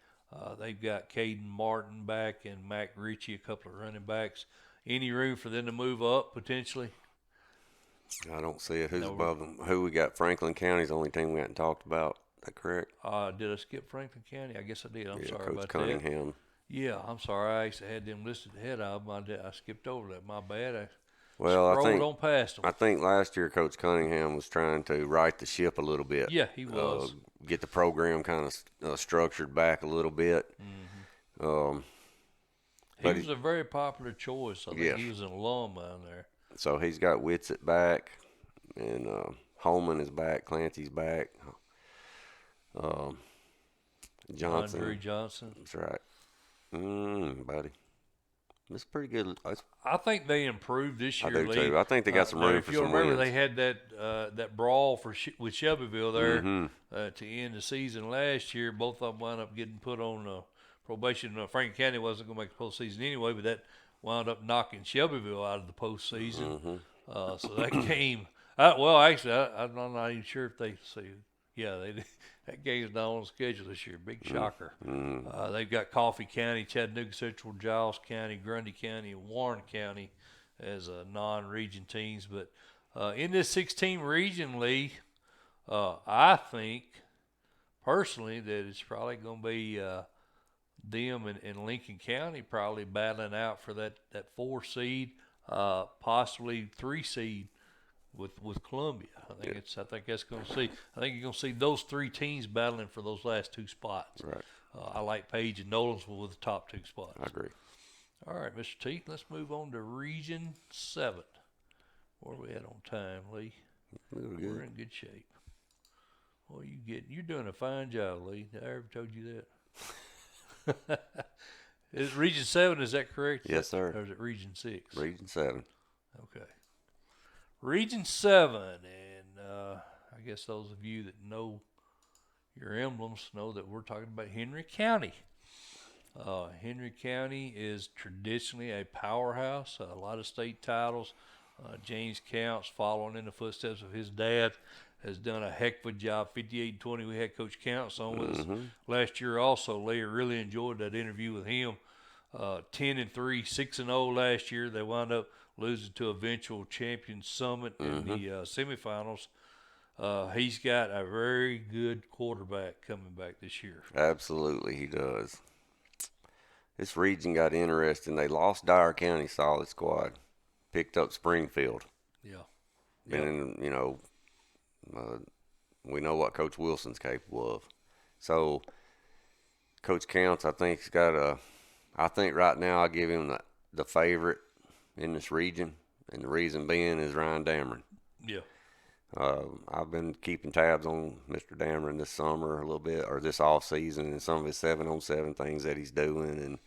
They've got Caden Martin back and Mac Ritchie, a couple of running backs. Any room for them to move up potentially? I don't see it. Who's above them? Who we got? Franklin County's the only team we hadn't talked about. Is that correct? Did I skip Franklin County? I guess I did. I'm sorry Coach about Cunningham. that. Yeah, I'm sorry. I actually had them listed ahead of them. I skipped over that. My bad. I scrolled on past them. I think last year Coach Cunningham was trying to right the ship a little bit. Yeah, he was. Get the program kind of structured back a little bit. He was a very popular choice. I think he was an alum down there. So he's got Whitsitt back, and Holman is back. Clancy's back. Johnson. Andre Johnson. That's right. Buddy. That's pretty good. I think they improved this I year, do Lee. too. I think they got some room If for you some remember, wins. they had that brawl with Shelbyville there Mm-hmm. to end the season last year. Both of them wound up getting put on probation. Franklin County wasn't going to make the postseason anyway, but that wound up knocking Shelbyville out of the postseason. So that game, actually, I'm not even sure if they see. Yeah, they that game's not on the schedule this year. Big shocker. They've got Coffee County, Chattanooga Central, Giles County, Grundy County, and Warren County as non-region teams. But in this 16 region, Lee, I think personally that it's probably going to be them and Lincoln County probably battling out for that 4 seed, possibly 3 seed with Columbia. I think that's going to see. I think you're going to see those 3 teams battling for those last 2 spots. Right. I like Page and Nolensville with the top 2 spots. I agree. All right, Mr. Teat, let's move on to Region 7. Where are we at on time, Lee? We're in good shape. Well, you're doing a fine job, Lee. Did I ever told you that? Is Region 7, is that correct? Yes, sir. Or is it Region 6? Region 7. Okay. Region 7, and I guess those of you that know your emblems know that we're talking about Henry County. Henry County is traditionally a powerhouse, a lot of state titles. James Counts, following in the footsteps of his dad, has done a heck of a job. 58-20, we had Coach Counts on with us last year also. Leah really enjoyed that interview with him. 10-3, 6-0 last year. They wound up losing to eventual champion Summit in the semifinals. He's got a very good quarterback coming back this year. Absolutely, he does. This region got interesting. They lost Dyer County solid squad, picked up Springfield. Yeah. And, we know what Coach Wilson's capable of. So, Coach Counts, I think, I think right now I give him the favorite in this region. And the reason being is Ryan Dameron. Yeah. I've been keeping tabs on Mr. Dameron this summer a little bit, or this off season, and some of his 7-on-7 things that he's doing. And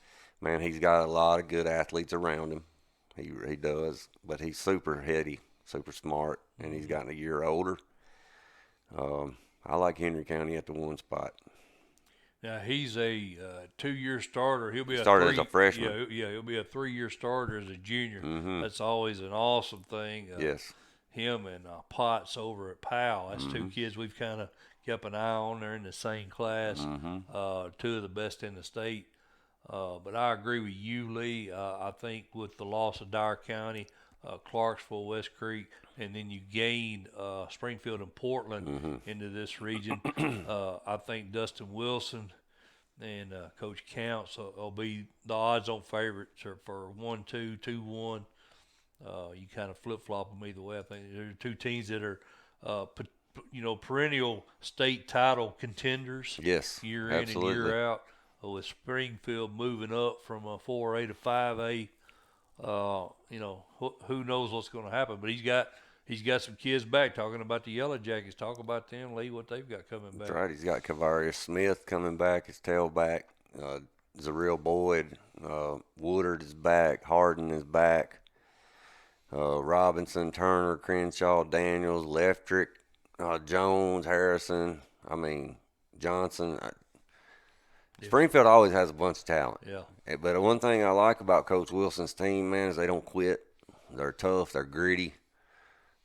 man, he's got a lot of good athletes around him. He does, but he's super heady, super smart, and he's gotten a year older. I like Henry County at the 1 spot. Now he's a 2-year starter. He'll be Started as a freshman. Yeah, he'll be a 3-year starter as a junior. That's always an awesome thing. Yes. Him and Potts over at Powell. That's 2 kids we've kind of kept an eye on. They're in the same class. 2 of the best in the state. But I agree with you, Lee. I think with the loss of Dyer County, Clarksville, West Creek, and then you gain Springfield and Portland into this region, I think Dustin Wilson and Coach Counts will be the odds-on favorites for 1-2, 2-1. You kind of flip-flop them either way. I think there are 2 teams that are, perennial state title contenders. Yes, year absolutely. in and year out. With Springfield moving up from a 4A to 5A, who knows what's going to happen? But he's got some kids back. Talking about the Yellow Jackets, talk about them, Lee, what they've got coming back. That's right. He's got Kavarius Smith coming back, his tailback. Zareel Boyd, Woodard is back. Harden is back. Robinson, Turner, Crenshaw, Daniels, Leftrick, Jones, Harrison. Johnson. Springfield always has a bunch of talent. Yeah. But one thing I like about Coach Wilson's team, man, is they don't quit. They're tough. They're gritty.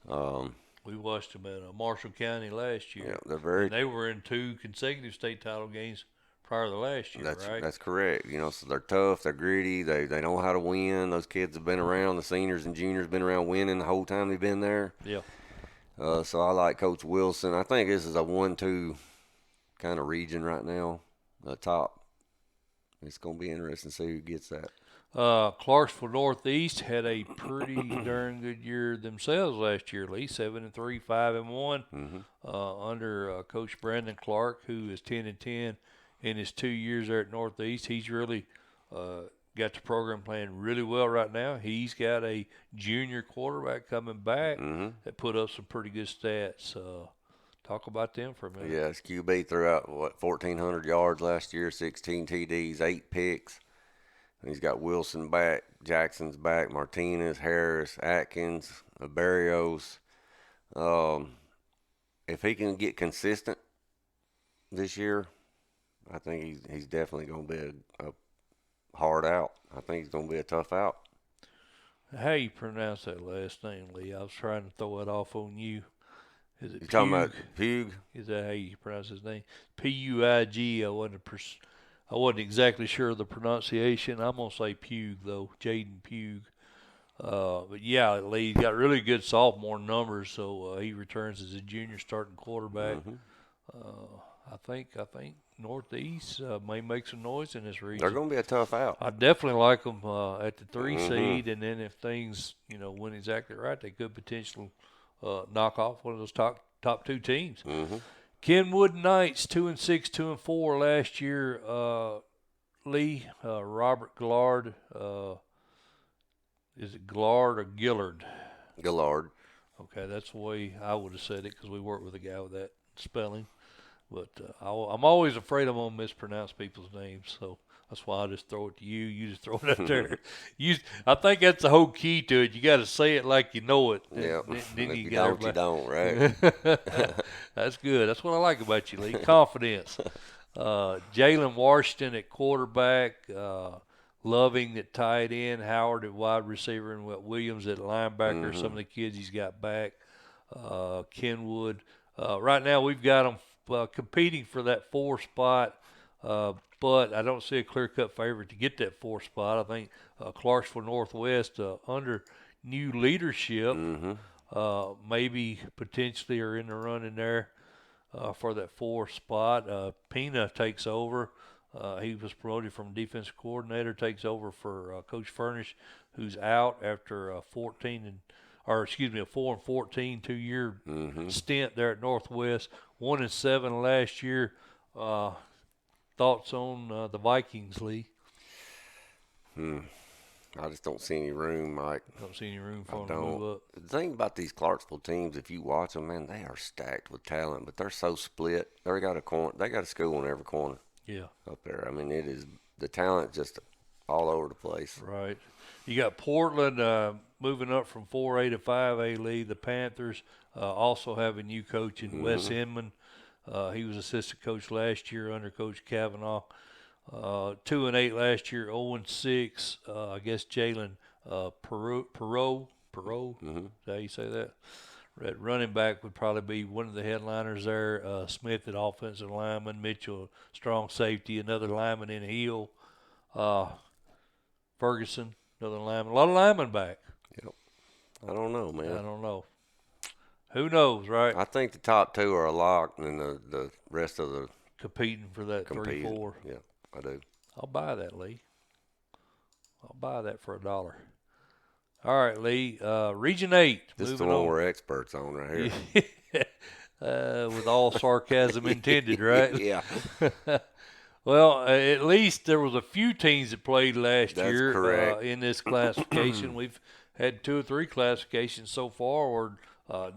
We watched them at Marshall County last year. Yeah, they're very. And they were in 2 consecutive state title games prior to last year, right? That's correct. So they're tough. They're gritty. They know how to win. Those kids have been around. The seniors and juniors been around winning the whole time they've been there. Yeah. So I like Coach Wilson. I think this is a 1-2 kind of region right now. The top. It's going to be interesting to see who gets that. Clarksville Northeast had a pretty darn good year themselves last year, Lee. 7-3, 5-1 under Coach Brandon Clark, who is 10-10 in his 2 years there at Northeast. He's really got the program playing really well right now. He's got a junior quarterback coming back that put up some pretty good stats. Talk about them for a minute. Yeah, his QB threw out, 1,400 yards last year, 16 TDs, 8 picks. And he's got Wilson back, Jackson's back, Martinez, Harris, Atkins, Barrios. If he can get consistent this year, I think he's definitely going to be a hard out. I think he's going to be a tough out. How you pronounce that last name, Lee? I was trying to throw it off on you. Is it You Puig? talking about Puig? Is that how you pronounce his name? Puig. I wasn't exactly sure of the pronunciation. I'm gonna say Puig though, Jaden Puig. But yeah, Lee got really good sophomore numbers, so he returns as a junior starting quarterback. I think Northeast may make some noise in this region. They're going to be a tough out. I definitely like them at the 3 seed, and then if things went exactly right, they could potentially knock off one of those top 2 teams. Kenwood Knights 2-6, 2-4 last year. Lee, Robert Gillard. Is it Gillard or Gillard? Gillard. Okay, that's the way I would have said it because we worked with a guy with that spelling. But I'm always afraid I'm going to mispronounce people's names, so that's why I just throw it to you. You just throw it out there. I think that's the whole key to it. You got to say it like you know it. Yeah. Then if you don't, you don't, right? That's good. That's what I like about you, Lee. Confidence. Jalen Washington at quarterback. Loving at tight end. Howard at wide receiver. And Williams at linebacker. Some of the kids he's got back. Kenwood. Right now we've got them competing for that 4 spot. But I don't see a clear-cut favorite to get that 4 spot. I think Clarksville Northwest, under new leadership, maybe potentially are in the running there for that 4 spot. Pena takes over. He was promoted from defensive coordinator, takes over for Coach Furnish, who's out after a 4 and 14 2-year stint there at Northwest. 1-7 last year. Thoughts on the Vikings, Lee? I just don't see any room, Mike. Don't see any room for them to move up. The thing about these Clarksville teams, if you watch them, man, they are stacked with talent, but they're so split. They got a school on every corner. Yeah. Up there. I mean, it is the talent just all over the place. Right. You got Portland moving up from 4A to 5A, Lee. The Panthers also have a new coach in Wes Inman. He was assistant coach last year under Coach Kavanaugh. 2-8 last year, 0-6. I guess Jalen Perot. Is that how you say that? At running back would probably be one of the headliners there. Smith at offensive lineman, Mitchell strong safety, another lineman in Hill. Ferguson, another lineman. A lot of linemen back. Yep. I don't know, man. I don't know. Who knows, right? I think the top 2 are a lock, and the rest of the competing for that 3-4. Yeah, I do. I'll buy that, Lee. I'll buy that for $1. All right, Lee. Region 8. This is the one we're experts on right here. With all sarcasm intended, right? Yeah. Well, at least there was a few teams that played last year correct. In this classification. We've had 2 or 3 classifications so far where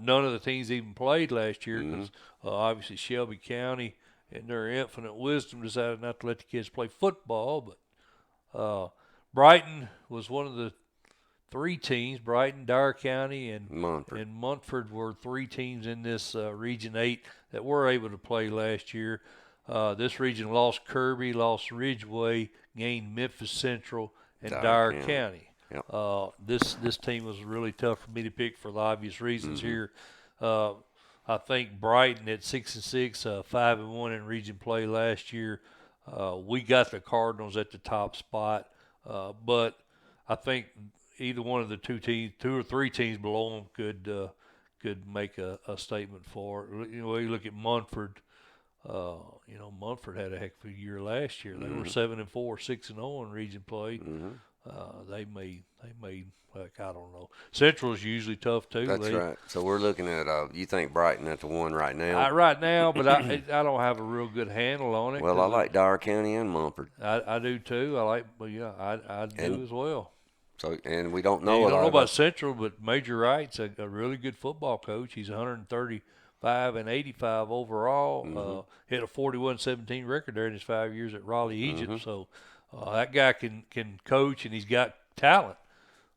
none of the teams even played last year because obviously Shelby County, in their infinite wisdom, decided not to let the kids play football. But Brighton was one of the 3 teams. Brighton, Dyer County, and Munford were 3 teams in this Region 8 that were able to play last year. This region lost Kirby, lost Ridgeway, gained Memphis Central, and Dyer County. Yep. This team was really tough for me to pick for the obvious reasons here. I think Brighton at 6-6, 5-1 in region play last year. We got the Cardinals at the top spot, but I think either one of the 2 or 3 teams below them could make a statement for it. You look at Munford. Munford had a heck of a year last year. They were 7-4, 6-0 in region play. They made like, I don't know. Central is usually tough too. That's right. So we're looking at you think Brighton at the 1 right now? Right now, but I don't have a real good handle on it. Well, I like Dyer County and Munford. I do too. I do as well. So, and we don't know. You don't know about Central, but Major Wright's a really good football coach. He's 130 and 85 overall. Mm-hmm. Hit a 41-17 record there in his 5 years at Raleigh, Egypt. Mm-hmm. So that guy can coach, and he's got talent.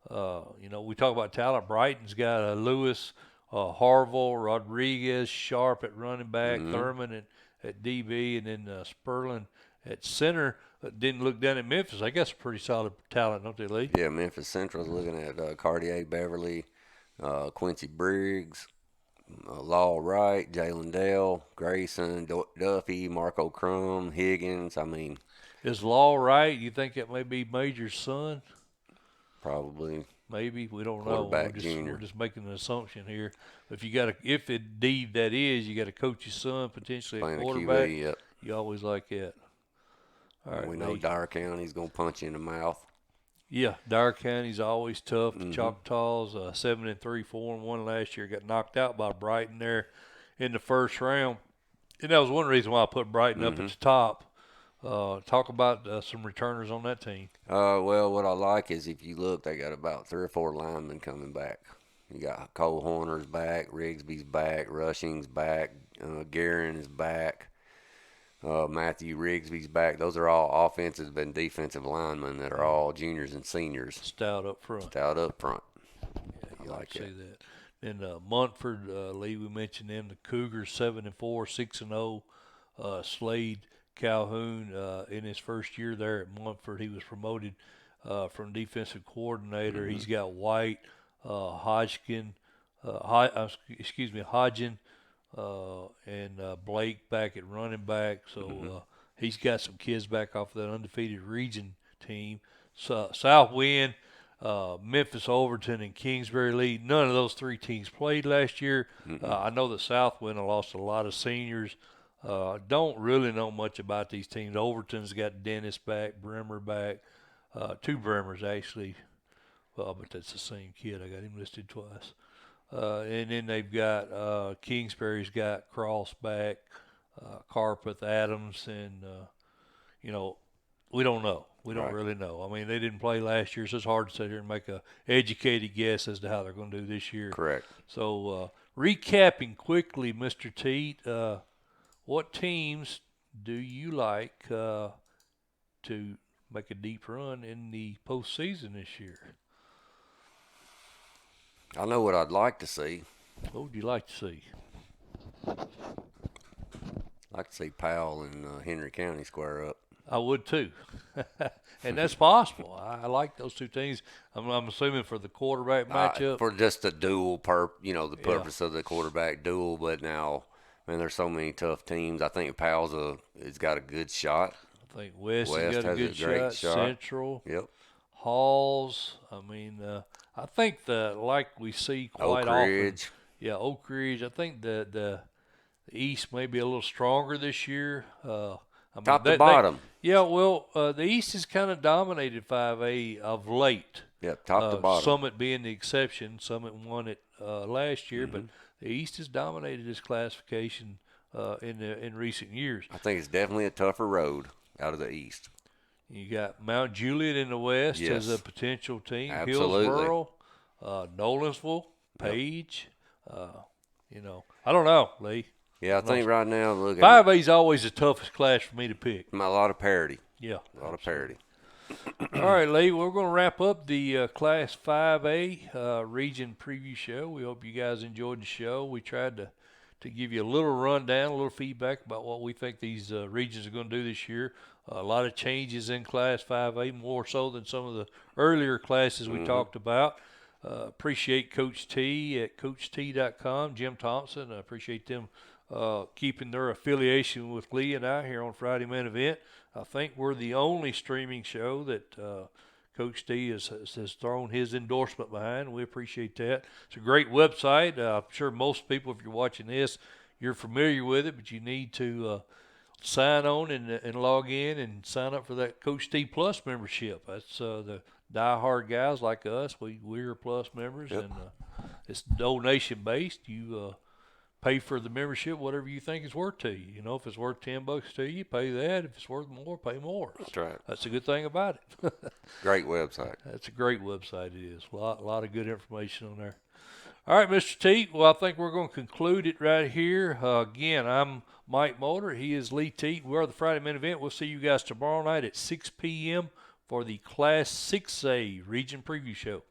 We talk about talent. Brighton's got Lewis, Harville, Rodriguez, Sharp at running back, Mm-hmm. Thurman at DB, and then Sperlin at center. Didn't look down at Memphis. I guess pretty solid talent, don't they, Lee? Yeah, Memphis Central's looking at Cartier Beverly, Quincy Briggs, Law Wright, Jalen Dale, Grayson, Duffy, Marco Crum, Higgins. I mean, Is Law right? You think it may be Major's son? probably Maybe we don't know. quarterback We're junior. just making an assumption here. If indeed that is, you got to coach your son potentially at Playing a quarterback. QB, yep. You always like that. All right, We know Lee. Dyer County's going to punch you in the mouth. Yeah, Dyer County's always tough. The Mhm. Choctaws 7-3, 4-1 last year. Got knocked out by Brighton there in the first round, and that was one reason why I put Brighton up at the top. Talk about some returners on that team. Well, what I like is if you look, they got about 3 or 4 linemen coming back. You got Cole Horner's back, Rigsby's back, Rushing's back, Guerin is back, Matthew Rigsby's back. Those are all offensive and defensive linemen that are all juniors and seniors. Stout up front. Stout up front. Yeah, you I like like to see it. that. Then Montford, Lee, we mentioned them. The Cougars 7-4, 6-0. Slade Calhoun in his first year there at Montford, he was promoted from defensive coordinator. Mm-hmm. He's got White, Hodgkin, Hodgin, and Blake back at running back. So he's got some kids back off of that undefeated region team. So, Southwind, Memphis, Overton, and Kingsbury Lee. None of those 3 teams played last year. I know that Southwind lost a lot of seniors. Don't really know much about these teams. Overton's got Dennis back, Bremer back, 2 Bremers actually. Well, but that's the same kid. I got him listed twice. And then they've got Kingsbury's got Cross back, Carpeth, Adams, and we don't know. We don't really know. I mean, they didn't play last year, so it's hard to sit here and make a educated guess as to how they're going to do this year. Correct. So, recapping quickly, Mr. Teat, what teams do you like to make a deep run in the postseason this year? I know what I'd like to see. What would you like to see? I'd like to see Powell and Henry County square up. I would too, and that's possible. I like those 2 teams. I'm assuming for the quarterback matchup. For just the dual the purpose of the quarterback duel. But now, man, there's so many tough teams. I think Powell's has got a good shot. I think West has got a has good great shot. Central. Yep. Halls. I mean, I think like we see quite Oak Ridge. often. Yeah, Oak Ridge. I think the East may be a little stronger this year. Top to bottom. The East has kind of dominated 5A of late. Yep, top to bottom. Summit being the exception. Summit won it last year, but the East has dominated this classification in recent years. I think it's definitely a tougher road out of the East. You got Mount Juliet in the West Yes. as a potential team. Absolutely. Hillsboro, Nolensville, Page. I don't know, Lee. Yeah, I think right now, look at 5A is always the toughest class for me to pick. a lot of parity. Yeah. A lot of parity. All right, Lee, we're going to wrap up the Class 5A region preview show. We hope you guys enjoyed the show. We tried to give you a little rundown, a little feedback about what we think these regions are going to do this year. A lot of changes in Class 5A, more so than some of the earlier classes we talked about. Appreciate Coach T at CoachT.com, Jim Thompson. I appreciate them keeping their affiliation with Lee and I here on Friday Main Event. I think we're the only streaming show that Coach T has thrown his endorsement behind. We appreciate that. It's a great website. I'm sure most people, if you're watching this, you're familiar with it, but you need to sign on and log in and sign up for that Coach T Plus membership. That's the diehard guys like us. We're Plus members, and it's donation based. You pay for the membership whatever you think it's worth to you. If it's worth $10 to you, pay that. If it's worth more, pay more. That's right. That's a good thing about it. Great website. That's a great website. It is a lot of good information on there. All right, Mr. Teat. Well, I think we're going to conclude it right here. Again, I'm Mike Molder. He is Lee Teat. We are the Friday Main Event. We'll see you guys tomorrow night at 6 p.m. for the Class 6A Region Preview Show.